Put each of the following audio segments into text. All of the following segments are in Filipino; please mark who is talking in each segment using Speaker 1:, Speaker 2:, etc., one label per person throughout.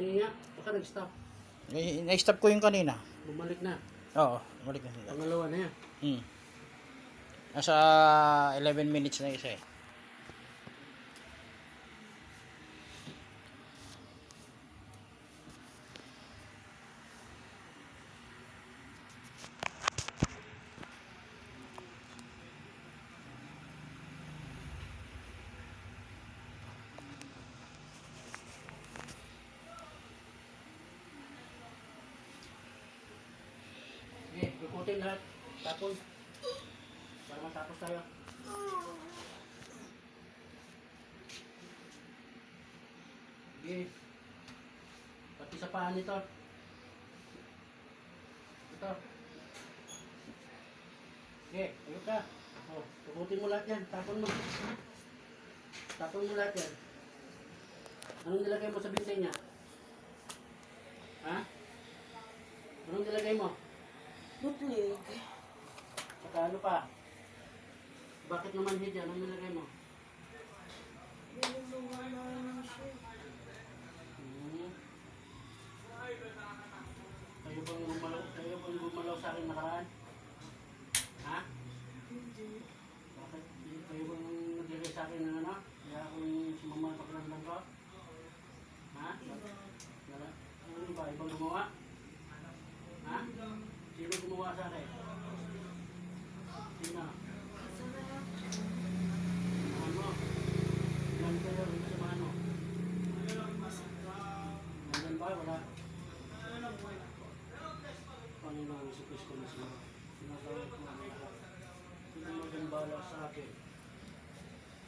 Speaker 1: Sige nga, baka nag-stop.
Speaker 2: Na-stop ko yung kanina.
Speaker 1: Bumalik na.
Speaker 2: Oo, balik na sila.
Speaker 1: Pangalawa na yan.
Speaker 2: Nasa 11 minutes na isa eh.
Speaker 1: Okay, ikutin lahat. Tapon. Para matapos tayo. Okay. Pati sa paan nito. Ito. Okay, ayun ka. Oh, ikutin mo lahat yan. Tapon mo. Tapon mo lahat yan. Anong nilagay mo sa bintay niya? Ha? Anong nilagay mo?
Speaker 3: Butlig.
Speaker 1: Saka ano pa? Bakit naman hid yan? Anong nilagay mo?
Speaker 3: Binulungan na naman siya.
Speaker 1: Kayo bang gumalaw sa akin nakaraan? Ha?
Speaker 3: Hindi.
Speaker 1: Bakit? Kayo bang naglagay sa akin ng ano? Kaya akong sumama pakiramdam ko? Ha? Ano ba? Ibang gumawa? Ha? Sino gumawa sa akin? Sino? Ano? Ilan kayo rin sa mga ano? Nandun ba? Wala? Panginoon Yesu Cristo na sila. Sinatawag ko ang lahat. Sino magambala sa akin?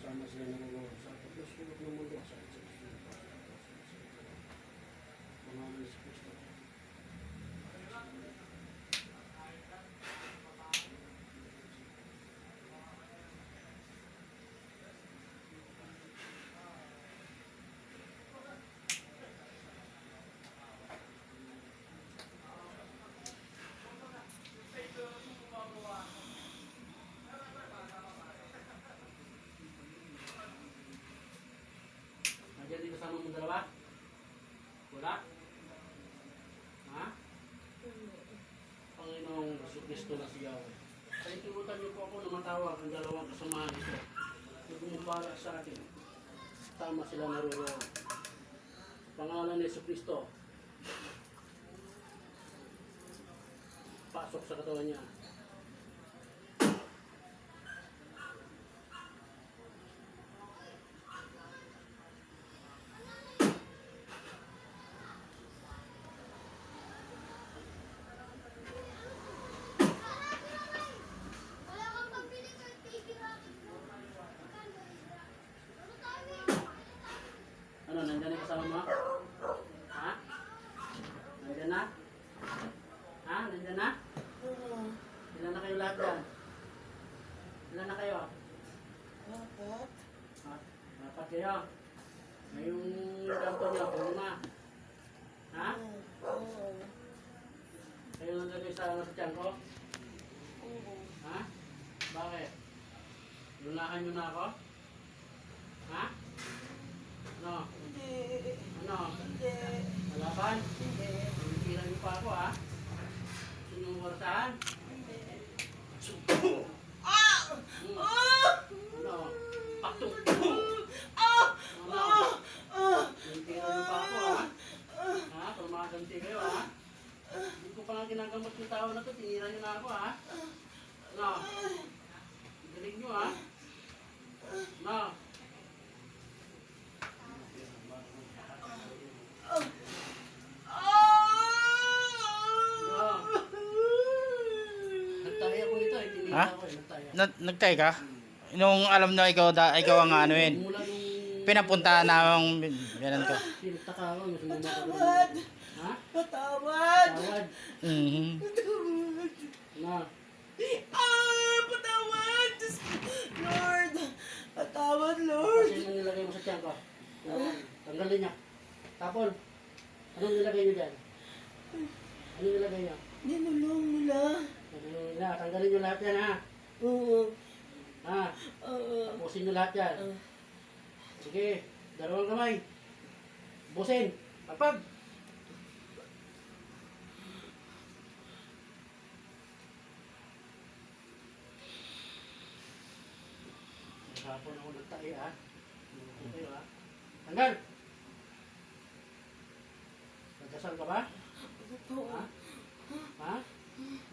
Speaker 1: Sama sila nangunawa sa akin. Diyos ko ng mundo sa akin. Panginoon Yesu Cristo. Nandiyan dito kasama mo dalawa? Wala? Ha? Panginoong Jesucristo na si Yahweh. Kaya tinutan niyo po ako na matawag ang dalawang kasamahan nito. Na gumubala sa akin. Tama sila naroroon. Pangalan ni Jesucristo. Pasok sa katawan niya. Ano, nandiyan na yung kasama mo? Ha? Nandiyan na? Ha? Nandiyan na? Ilan na kayo lahat dyan? Ilan na kayo?
Speaker 3: Dapat?
Speaker 1: Ha? Dapat kayo? Ngayong kanto niyo, kung lima. Ha?
Speaker 3: Oo.
Speaker 1: Kayo nandun sa ano sa tiyan ko?
Speaker 3: Oo.
Speaker 1: Ha? Bakit? Lunahan nyo na ako? Ha? Ano?
Speaker 3: Hindi.
Speaker 1: Ano?
Speaker 3: Hindi.
Speaker 1: Malaban?
Speaker 3: Hindi.
Speaker 1: Pagkira nyo pa ako ha? Sinuwartahan?
Speaker 3: Hindi.
Speaker 1: Subo!
Speaker 3: Ah! Ah!
Speaker 1: Ano? Paktong!
Speaker 3: Ah!
Speaker 1: Ano?
Speaker 3: Ah!
Speaker 1: Pagkira nyo pa ako ha? Ha? Pamaganti kayo ha? Hindi ko pa nga ginagamot yung tao na to, tinira nyo na ako ha? Ano? Galing nyo ha? Ano? Ano? Nagtaya ko nito eh, tinira
Speaker 2: Ha?
Speaker 1: ko eh, nagtaya.
Speaker 2: Nagtay ka? Nung alam na ikaw ang ano yun.
Speaker 1: Mula nung
Speaker 2: Pinapunta na ang yanan ko.
Speaker 1: pinagtaka ko, mas lumaki ko.
Speaker 3: Patawad!
Speaker 1: Ha?
Speaker 3: Patawad!
Speaker 1: Tawad.
Speaker 2: Mhm.
Speaker 3: Patawad!
Speaker 1: Na.
Speaker 3: Ah! Patawad! Diyos ko! Lord! Patawad, Lord!
Speaker 1: Kasi yung nilagay mo sa tiyan ko. Tanggalin niya. Tapon. Anong nilagay niyo dyan? Anong nilagay niyo?
Speaker 3: Ninulong nila.
Speaker 1: Tanggalin niyo lahat yan ha.
Speaker 3: Oo.
Speaker 1: Ha?
Speaker 3: Oo.
Speaker 1: Tapusin niyo lahat yan. Sige. Dalawang kamay. Busin. Kapag. Hapon ako nagtaki ha. Ano kayo ha? Tanggal! Nagdasal ka ba?
Speaker 3: Opo.
Speaker 1: Ha? Ha?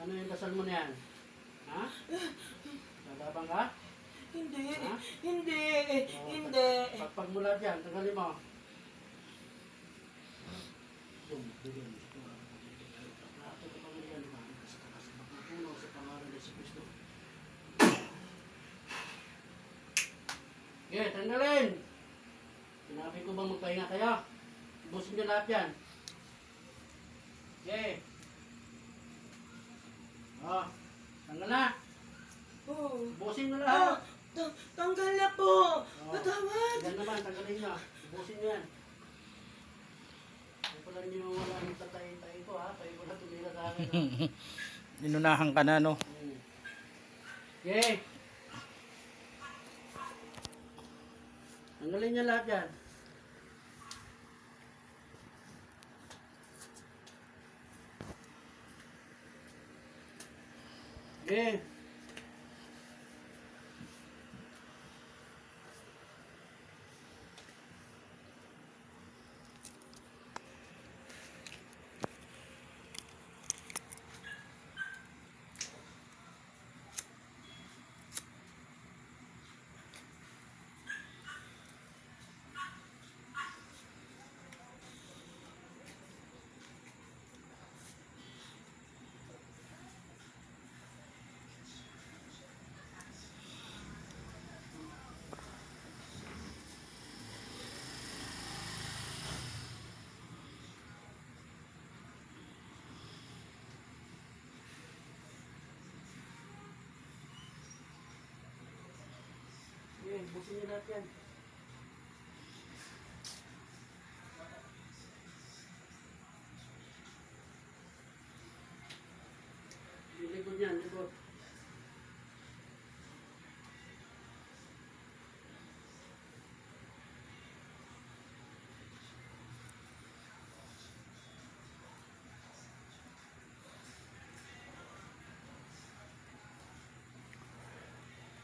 Speaker 1: Ano yung dasal mo na yan? Ha? Nagabang ka?
Speaker 3: Hindi.
Speaker 1: Ha?
Speaker 3: Hindi.
Speaker 1: Oo,
Speaker 3: Hindi.
Speaker 1: Pagpag mula dyan, tanggalin mo. Dum, dum. Ato ko pamilya ni Mami sa takas magpupuno sa pangalan ni si Kristo. Okay, tanggalin! Sinabi ko bang magpahinga kayo? Ubusin niyo lahat yan. Okay. Oh, tanggal na.
Speaker 3: Oh.
Speaker 1: Ubusin niyo
Speaker 3: Ah,
Speaker 1: lahat.
Speaker 3: tanggal na po.
Speaker 1: Oh,
Speaker 3: Patawad.
Speaker 1: yan naman, tanggalin niyo. Ubusin niyo yan. Ay pala niyo wala ang tatay-tay ko ha. Kayo pala tumira sa akin. Ha?
Speaker 2: Inunahan ka na, no?
Speaker 1: Okay. Tanggalin niyo lahat yan. Okay. Okay, busin niyo lahat yan. Yung likod yan, likod.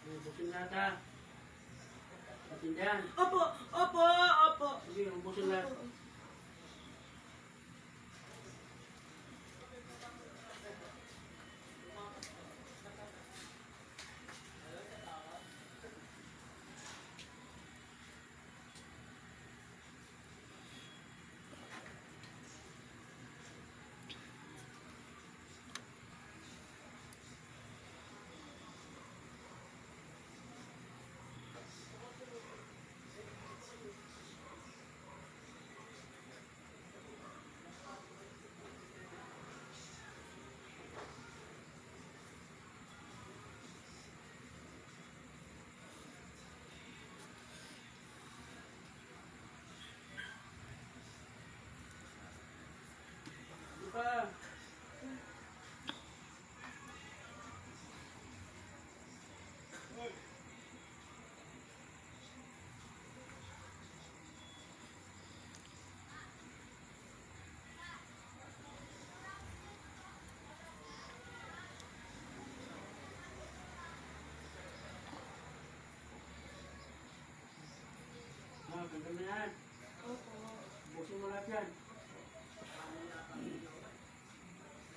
Speaker 1: Okay, busin lahat ha. Patindihan.
Speaker 3: Opo. Opo. Opo.
Speaker 1: Sige, ubusin lahat. Di pa. Ah, tanggal na yan.
Speaker 3: Opo.
Speaker 1: Ubusin mo lahat yan.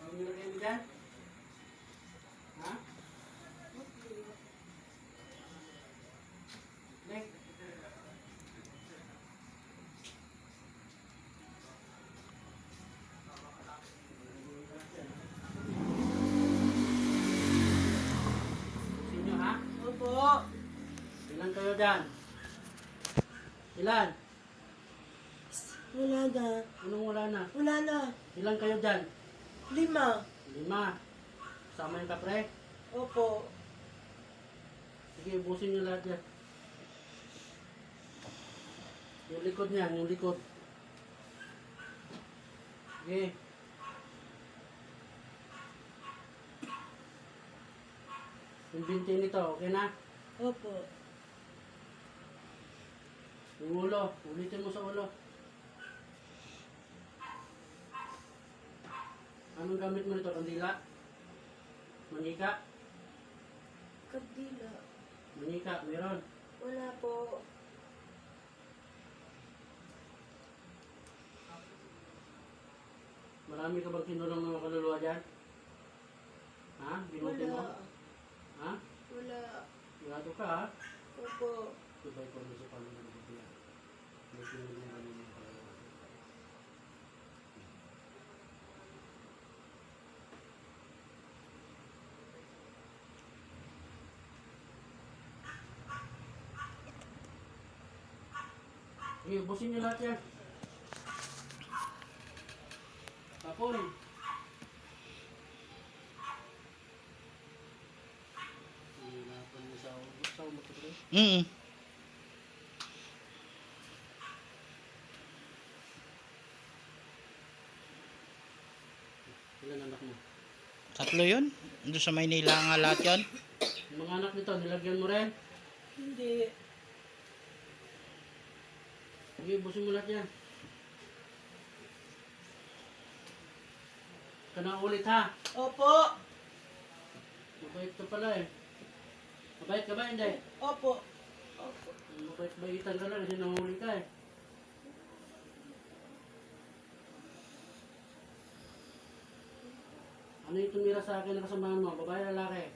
Speaker 1: Ano nilagay mo dyan? Ha? Nek? Ubusin nyo ha?
Speaker 3: Opo.
Speaker 1: Ilan kayo dyan? Ilan?
Speaker 3: Wala na.
Speaker 1: Anong wala na?
Speaker 3: Wala na.
Speaker 1: Ilan kayo dyan?
Speaker 3: 5.
Speaker 1: 5. Sama yung kapre?
Speaker 3: Opo.
Speaker 1: Sige, ubusin nyo lahat yan. Yung likod niyan, yung likod. Sige. Yung binti nito, okay na?
Speaker 3: Opo.
Speaker 1: Yung ulo, ulitin mo sa ulo. Anong gamit mo nito? Kandila? Manika?
Speaker 3: Kandila.
Speaker 1: Manika, meron. Marami ka bang kinulong ng mga kaluluwa dyan? Ha? Binuti mo?
Speaker 3: Wala.
Speaker 1: Ha?
Speaker 3: Wala.
Speaker 1: Sigurado ka ha?
Speaker 3: Opo.
Speaker 1: Diba ito sa Panginoon ng Biblia? May kinulong ng mga kaluluwa. Sige, ubusin niyo lahat yan. Tapon. Hirapan mo sa umat ko rin.
Speaker 2: Mm.
Speaker 1: Ilan anak mo?
Speaker 2: 3 yun. Doon sa Maynila nga lahat yun.
Speaker 1: Yung mga anak nito, nilagyan mo rin?
Speaker 3: Hindi.
Speaker 1: Sige, ubusin mo lahat yan. Ka na ulit ha.
Speaker 3: Opo.
Speaker 1: Mabait ka pala eh. Mabait ka ba? Hindi.
Speaker 3: Opo. Opo.
Speaker 1: Mabait-baitan ka lang kasi nahuli ka eh. Ano yung tumira sa akin na kasamahan mo? Babae, lalaki?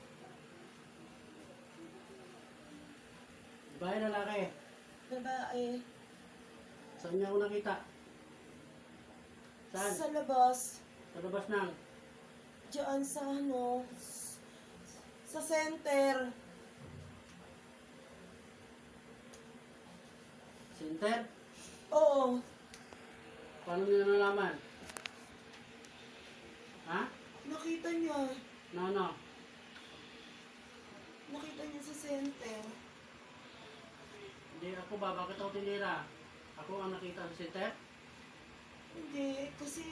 Speaker 1: Babae, lalaki?
Speaker 3: Babae.
Speaker 1: Saan niya ako nakita? Saan?
Speaker 3: Sa labas.
Speaker 1: Sa labas ng?
Speaker 3: Diyan sa ano. Sa center.
Speaker 1: Center?
Speaker 3: Oo.
Speaker 1: Paano niya nalaman? Ha?
Speaker 3: Nakita niya.
Speaker 1: No.
Speaker 3: Nakita niya sa center.
Speaker 1: Hindi ako ba? Bakit ako tinira? Ako ang nakita sa center?
Speaker 3: Hindi. Kasi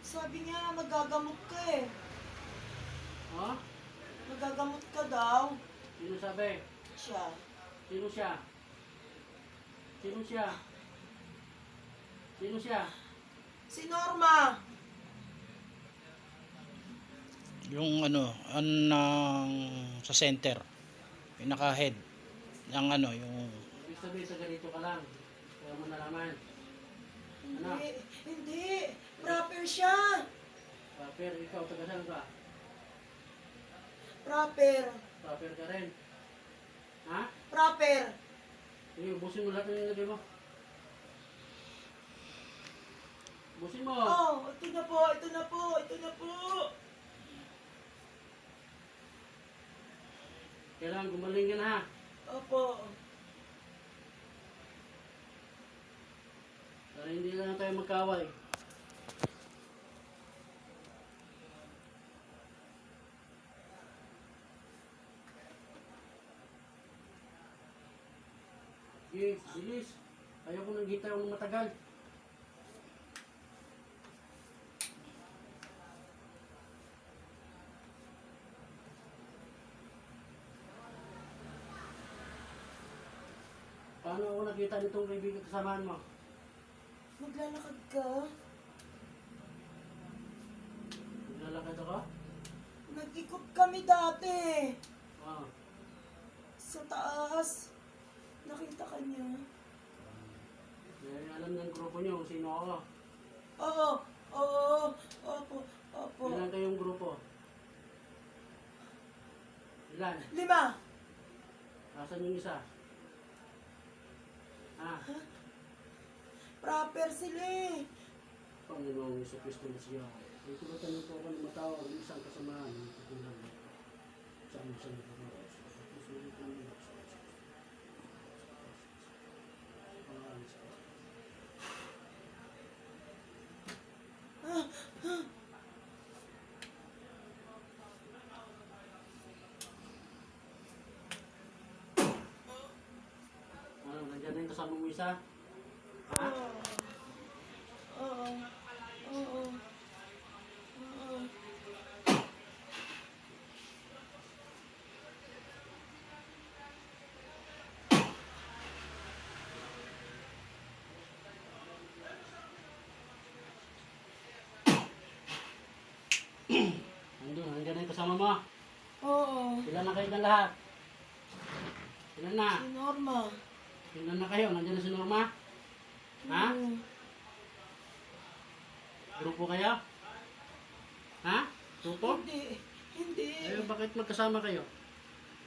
Speaker 3: sabi niya magagamot ka eh.
Speaker 1: Oh?
Speaker 3: Magagamot ka daw.
Speaker 1: Sino sabi?
Speaker 3: Siya.
Speaker 1: Sino siya? Sino siya? Sino siya?
Speaker 3: Si Norma.
Speaker 2: Yung ano, sa center. Pinaka-head. Yung ano, yung...
Speaker 1: Ibig sabihin sa ganito ka lang. Kaya mo nalaman. Ano?
Speaker 3: Hindi. Hindi. Proper siya.
Speaker 1: Pero ikaw, taga saan ka?
Speaker 3: Proper.
Speaker 1: Proper ka rin. Ha?
Speaker 3: Proper.
Speaker 1: Sige, ubusin mo lahat ng nilagay mo. Ubusin mo.
Speaker 3: Oh, ito na po. Ito na po. Ito na po.
Speaker 1: Kailangan gumaling ka na ha.
Speaker 3: Opo.
Speaker 1: Para hindi lang tayo magkaway. Sige, bilis. Ayaw ko nang gitaw ng matagal. Paano ako nakita nitong kaibigan kasamahan mo?
Speaker 3: Maglalakad ka.
Speaker 1: Naglalakad ako?
Speaker 3: Nag-ikot kami dati.
Speaker 1: Oo.
Speaker 3: Sa taas. Nakita ka niya.
Speaker 1: Eh, alam ng grupo niyo kung sino ako.
Speaker 3: Oo. Oo. Opo. Opo.
Speaker 1: Ilan kayong grupo? Ilan?
Speaker 3: 5.
Speaker 1: Asan yung isa? Ha?
Speaker 3: Proper sila eh.
Speaker 1: Panginoong Iso Kristo na siya. Ang tumatanong po ako ng matao ang isang kasamahan ng tutunan sa aming sa mga ano, nandiyan na yung kasama mo isa? Ha?
Speaker 3: Oo. Oo. Oo.
Speaker 1: Nandiyan na yung kasama mo?
Speaker 3: Oo.
Speaker 1: Ilan na kayo na lahat? Ilan na?
Speaker 3: Si Norma.
Speaker 1: Ilan na kayo? Nandiyan na si Norma? Ha?
Speaker 3: Oo.
Speaker 1: Grupo kayo? Ha? Tupo?
Speaker 3: Hindi. Hindi.
Speaker 1: Eh, bakit magkasama kayo?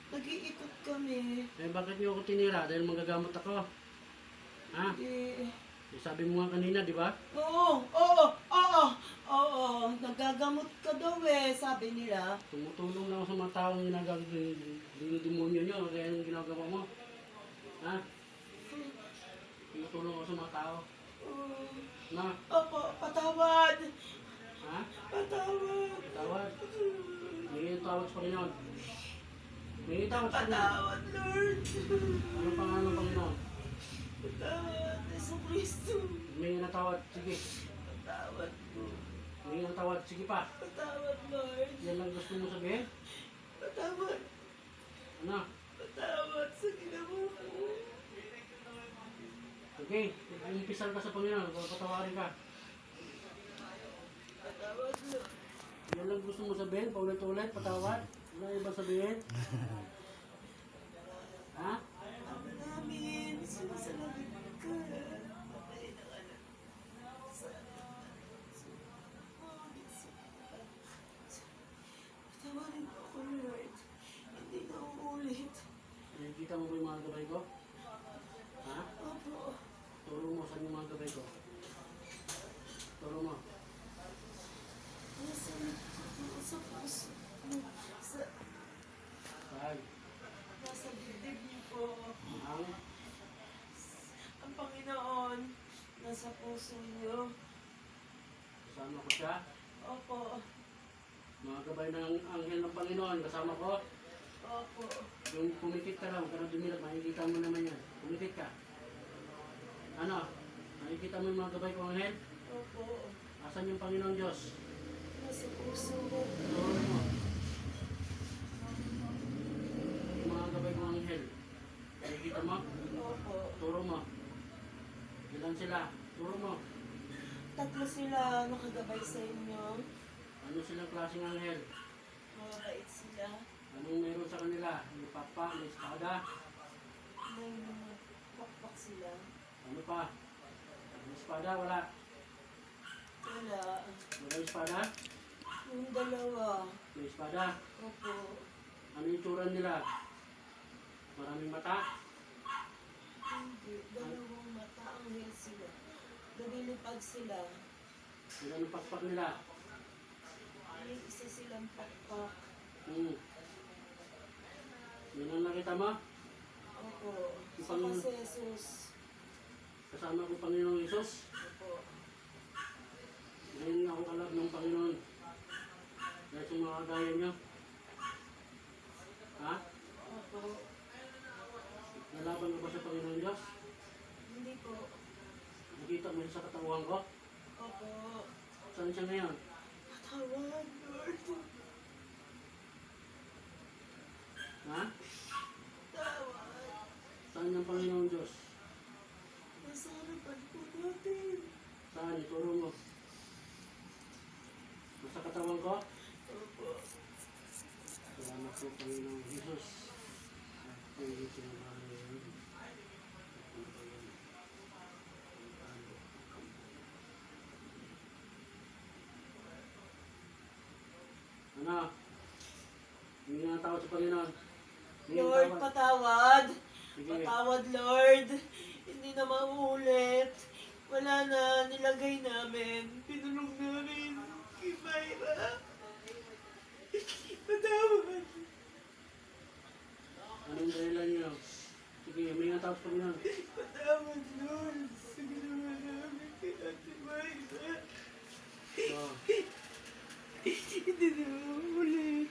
Speaker 3: Nag-iikot kami.
Speaker 1: Eh, bakit niyo ako tinira? Dahil manggagamot ako. Ha?
Speaker 3: Hindi.
Speaker 1: Eh, sabi mo nga kanina, di ba?
Speaker 3: Oo, oo, oo, oo. Nagagamot ka daw eh, sabi nila.
Speaker 1: Tumutulong lang ako sa mga taong dinidemonyo nyo. Kaya yung ginagawa mo. Ha? Tumutulong ako sa mga tao.
Speaker 3: Oo.
Speaker 1: Na?
Speaker 3: Opo, patawad.
Speaker 1: Ha?
Speaker 3: Patawad.
Speaker 1: Tawad. May tawad sa Panginoon. May tawad sa Panginoon.
Speaker 3: Patawad, Lord.
Speaker 1: Ano pangalan ng Panginoon?
Speaker 3: Patawad, Yesu Cristo.
Speaker 1: May natawad. Sige.
Speaker 3: Patawad po.
Speaker 1: May natawad. Sige pa.
Speaker 3: Patawad, Lord.
Speaker 1: Yan lang gusto mo sabihin?
Speaker 3: Patawad.
Speaker 1: Ano?
Speaker 3: Patawad sa ginawa ko.
Speaker 1: Okay. Umpisal ka sa Panginoon. Patawarin ka.
Speaker 3: Patawad, Lord.
Speaker 1: Yan lang gusto mo sabihin? Paulit-ulit. Patawad. Wala iba sabihin? Ha?
Speaker 3: Ama namin, sumasalamin ka. Patay ng anak. Patawarin mo ako, Lord. Hindi na uulit.
Speaker 1: Nakikita mo ba yung mga gabay ko? Ha?
Speaker 3: Opo.
Speaker 1: Turo mo saan yung mga gabay ko. Turo mo.
Speaker 3: Nasa puso mo.
Speaker 1: Saan?
Speaker 3: Nasa dibdib niyo po.
Speaker 1: Ang
Speaker 3: Ang Panginoon, nasa puso niyo.
Speaker 1: kasama ko siya.
Speaker 3: Opo.
Speaker 1: Mga gabay ng anghel ng Panginoon. Kasama ko.
Speaker 3: Opo.
Speaker 1: Yung pumikit ka lang. Huwag ka na dumilat. Makikita mo naman yan. Pumikit ka. Ano? Nakikita mo yung mga gabay kong anghel?
Speaker 3: Opo.
Speaker 1: Asan yung Panginoon Diyos?
Speaker 3: Nasa puso mo.
Speaker 1: Turo mo. Yung mga gabay kong anghel. Nakikita mo?
Speaker 3: Opo.
Speaker 1: Turo mo. Ilan sila? Turo mo.
Speaker 3: Tatlo sila nakagabay sa inyo.
Speaker 1: Ano silang klaseng anghel?
Speaker 3: Mabait sila.
Speaker 1: Anong meron sa kanila? May papa, may espada.
Speaker 3: May mga pakpak sila.
Speaker 1: Ano pa? May espada? Wala.
Speaker 3: Wala.
Speaker 1: Wala espada?
Speaker 3: Yung dalawa.
Speaker 1: May espada.
Speaker 3: Opo.
Speaker 1: Ano yung tsura nila? Maraming mata?
Speaker 3: Hindi. Dalawang mata ang hil sila. Nalilipad sila.
Speaker 1: Ilan ang pakpak nila?
Speaker 3: May isa silang pakpak.
Speaker 1: Yun ang nakita mo?
Speaker 3: Opo.
Speaker 1: Yung
Speaker 3: Saka
Speaker 1: Panginoon.
Speaker 3: si Jesus.
Speaker 1: Kasama ko Panginoong Isus.
Speaker 3: Opo.
Speaker 1: Ngayon ako kalab ng Panginoon. Dahil sa mga kagaya niyo. Ha?
Speaker 3: Opo.
Speaker 1: Nalaban ko ba sa Panginoon Diyos?
Speaker 3: Hindi po.
Speaker 1: Nakita mo yun sa katawan ko?
Speaker 3: Opo.
Speaker 1: Saan siya ngayon?
Speaker 3: Patawad, Lord.
Speaker 1: Ha?
Speaker 3: Tawad.
Speaker 1: Saan yung Panginoon Diyos?
Speaker 3: Nasa harapan po natin.
Speaker 1: Saan? Ituro mo. Nasa katawan ko?
Speaker 3: Opo.
Speaker 1: Salamat po Panginoong Jesus. At kayo sinabahan ngayon. Ano? Hindi na tawad sa Panginoon. Hindi na
Speaker 3: Lord,
Speaker 1: tawad.
Speaker 3: patawad.
Speaker 1: Sige.
Speaker 3: Patawad, Lord. Hindi na mauulit. Wala na, nilagay namin. Pinulong namin. Kay Myra. Patawad.
Speaker 1: Anong dahilan niyo? Sige, may nga tawad sa Panginoon.
Speaker 3: Patawad, Lord. Sa ginawa namin kay Ate Myra.
Speaker 1: Oh,
Speaker 3: Hindi na mauulit.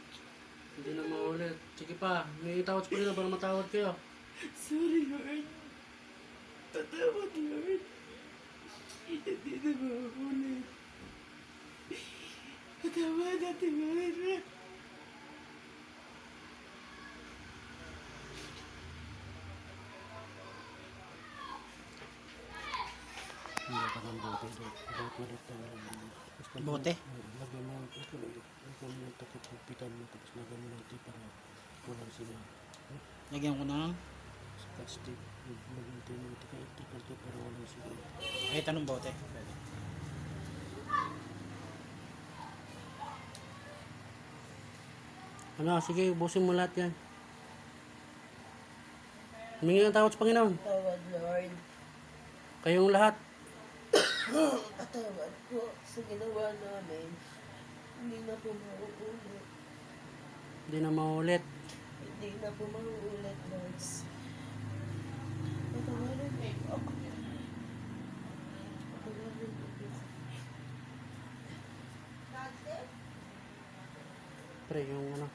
Speaker 1: hindi na maulit. Sige pa, may tawad sa Panginoon para matawad kayo.
Speaker 3: Sorry, Lord. Patawad, Lord. Hindi na mauulit. Patawad, Ate Myra.
Speaker 1: Hindi ka ng bote. Bote na
Speaker 2: Bote?
Speaker 1: Lagyan mo ng takip ng pitan mo tapos lagyan mo ng tipa na walang sila.
Speaker 2: Lagyan ko ng...
Speaker 1: Scotch tape. Lagyan tayo ng tikal tape para walang sila.
Speaker 2: Ay, tanong bote.
Speaker 1: Ano, sige, ubusin mo lahat yan. Humingi ng tawad sa Panginoon.
Speaker 3: Tawad, Lord.
Speaker 1: Kayong lahat.
Speaker 3: Patawad po sa ginawa namin. Hindi na po mauulit.
Speaker 1: Hindi na maulit.
Speaker 3: Hindi na po mauulit, Lord. Patawarin mo po ako. Patawarin mo po ako.
Speaker 1: Pre, yung ano.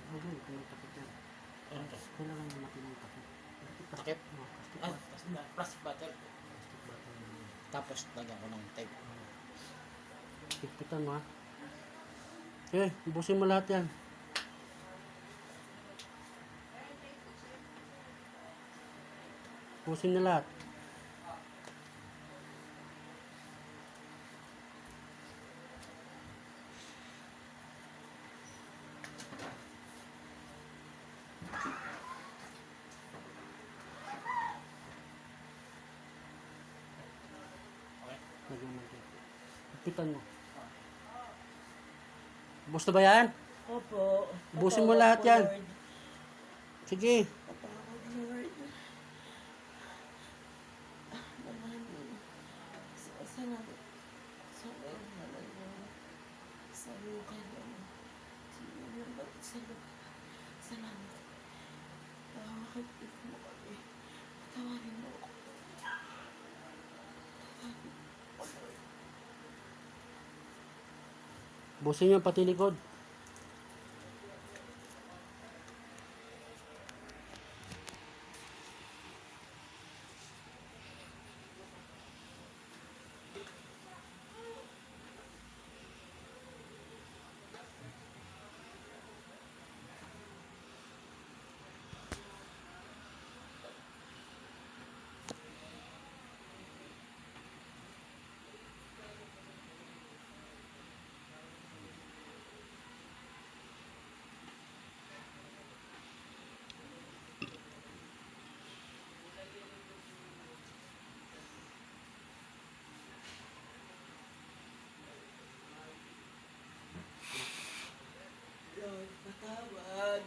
Speaker 1: Ayun, kung may takip yan.
Speaker 2: Ano to?
Speaker 1: Kailangan yung matinong takip.
Speaker 2: Takip?
Speaker 1: Oh, plastic
Speaker 2: Ah,
Speaker 1: bag.
Speaker 2: plastic bottle.
Speaker 1: Plastic bag.
Speaker 2: Tapos lagyan ko ng tape.
Speaker 1: Higpitan mo ha. Okay, ubusin mo lahat yan. Ubusin na lahat.
Speaker 2: Okay?
Speaker 1: Lagyan mo dyan. Higpitan mo. Ubus na ba yan?
Speaker 3: Opo.
Speaker 1: Ubusin mo
Speaker 3: Patawad
Speaker 1: lahat
Speaker 3: po,
Speaker 1: yan.
Speaker 3: Lord.
Speaker 1: Sige.
Speaker 3: Patawad, Lord. Maraming salamat sa mga nalang sa lugar namin. Salamat sa lugar. Salamat. Bakit ito mo kami? Patawarin mo ako.
Speaker 1: Ubusin nyo pati likod.
Speaker 3: Lord, patawad.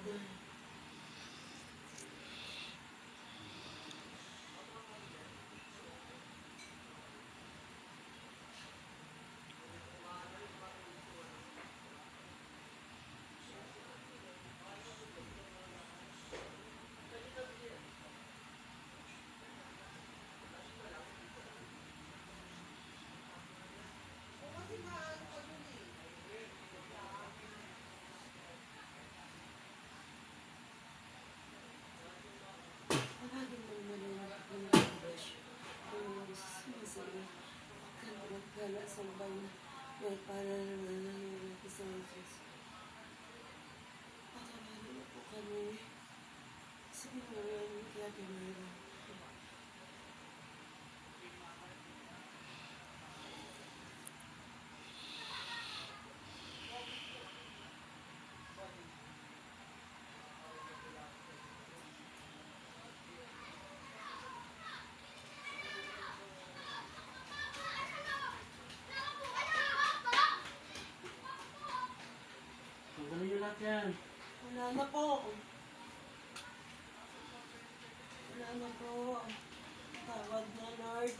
Speaker 3: Palaging mong maliwanag ng English. Kung sumisili, ka na magkala sa bayan. May panananalig sa Jesus. Patawarin mo po kami. Sa ginawa ng kaya ginawa.
Speaker 1: Tanggalin nyo lahat yan.
Speaker 3: Wala na po. Wala na po. Tawad na, Lord.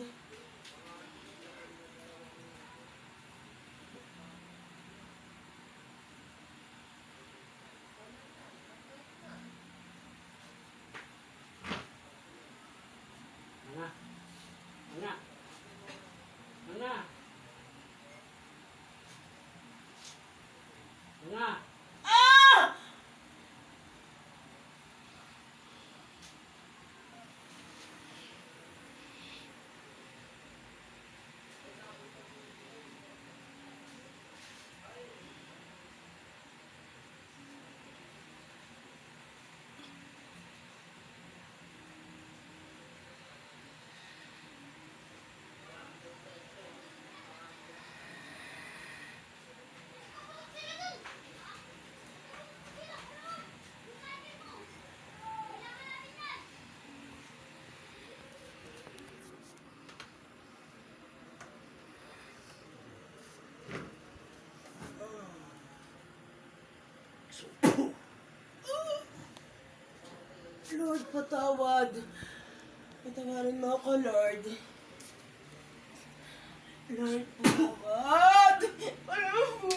Speaker 1: Nga. Nga. Nga. Nga.
Speaker 3: Lord, patawad. Patawarin mo ako, Lord. Lord, patawad. Alam mo.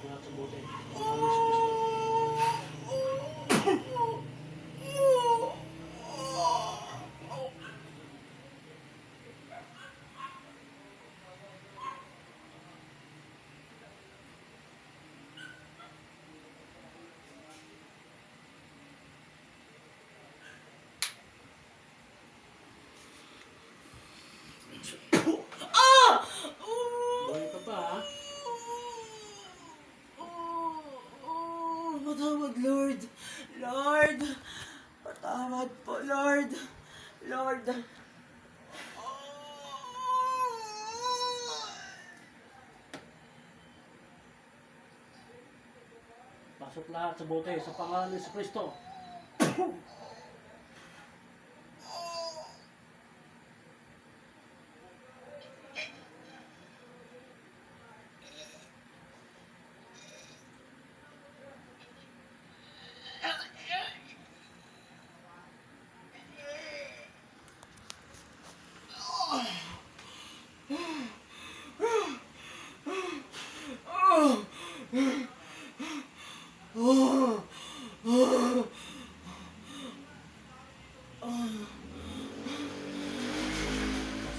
Speaker 1: Lahat sa buti. Panginoon Yesu Kristo. Buhay ka pa, ha?
Speaker 3: Patawad, Lord. Lord. Patawad po, Lord. Lord.
Speaker 1: Pasok lahat sa buti sa pangalan ni Yesu Kristo.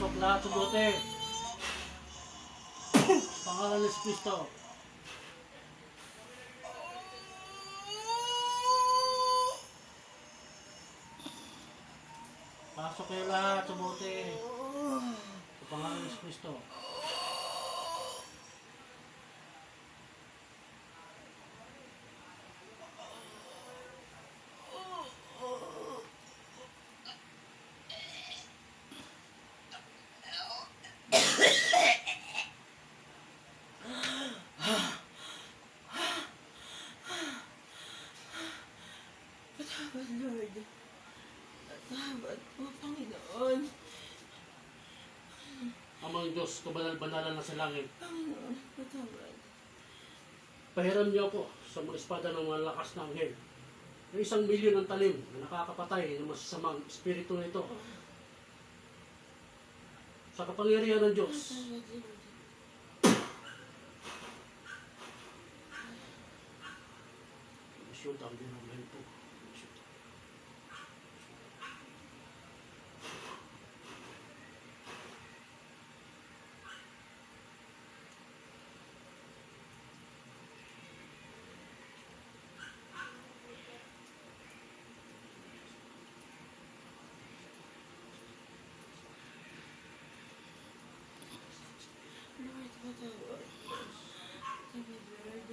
Speaker 1: Pasok lahat sa buti. Sa pangalan ni Yesu Kristo. Pasok kayo lahat sa buti. Sa pangalan ni Yesu Kristo.
Speaker 3: Patawad, Lord. Patawad po, Panginoon.
Speaker 1: Amang Diyos, kabanal-banalan na sa langit.
Speaker 3: Panginoon, patawad.
Speaker 1: Pahiram niyo ako sa mga espada ng mga lakas na anghel. Ng 1,000,000 ng talim na nakakapatay ng masasamang espiritu nito. Sa kapangyarihan ng Diyos.
Speaker 3: Patawad, Lord.
Speaker 1: Shoot ang din ang anghel po. Shoot.
Speaker 3: Lord, patawad. Patawad, Lord.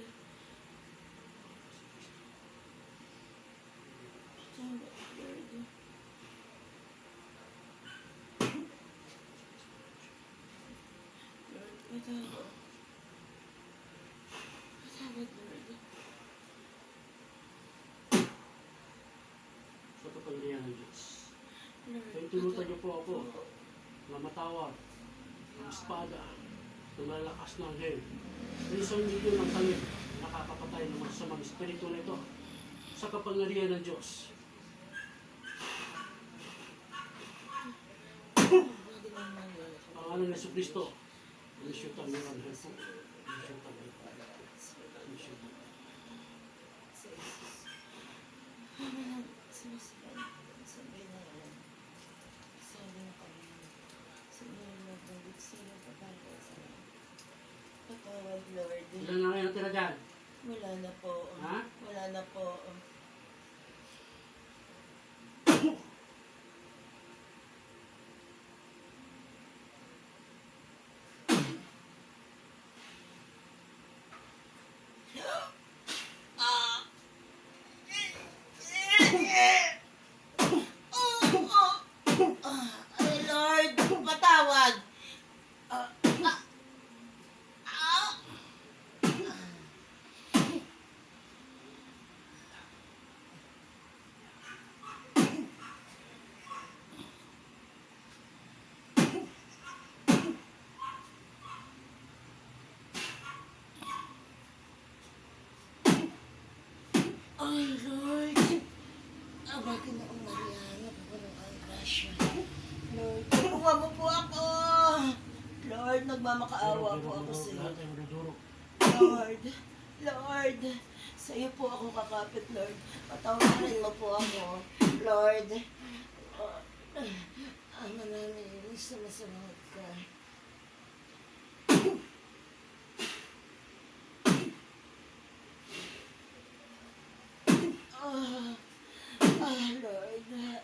Speaker 3: Patawad, Lord. Lord, patawad. Patawad, Lord.
Speaker 1: Sa kapangyarihan ng Diyos.
Speaker 3: Lord,
Speaker 1: Kaya tulutan niyo po ako
Speaker 3: patawad.
Speaker 1: na matawad ng espada ng malakas na anghel. Ng 1,000,000 ng talim nakakapatay ng masasamang espiritu nito. Sa kapangyarihan ng Diyos.
Speaker 3: Pwede naman, Lord.
Speaker 1: Pangalan ng Yesu Kristo. Shoot ang din ang anghel po. Shoot ang din. Shoot.
Speaker 3: Sa Jesus. Amen. Sumasabi. Sabi na yan. Sabi na kami. Sabi na nagdagdag sila kapagod sa amin. Patawad, Lord.
Speaker 1: Ilan na ngayon natira dyan?
Speaker 3: Wala na po.
Speaker 1: Ha?
Speaker 3: Wala na po. Ay, Lord, patawad. Ay, Lord. Ama Ginoong Mariana, Panginoong ang grasya. Lord, tulungan mo po ako. Lord, nagmamakaawa po ako sa iyo.
Speaker 1: Lahat ay madudurog.
Speaker 3: Lord, Lord, sa iyo po ako kakapit, Lord. Patawarin mo po ako. Lord, ang namin, sumasunod ka. Lord.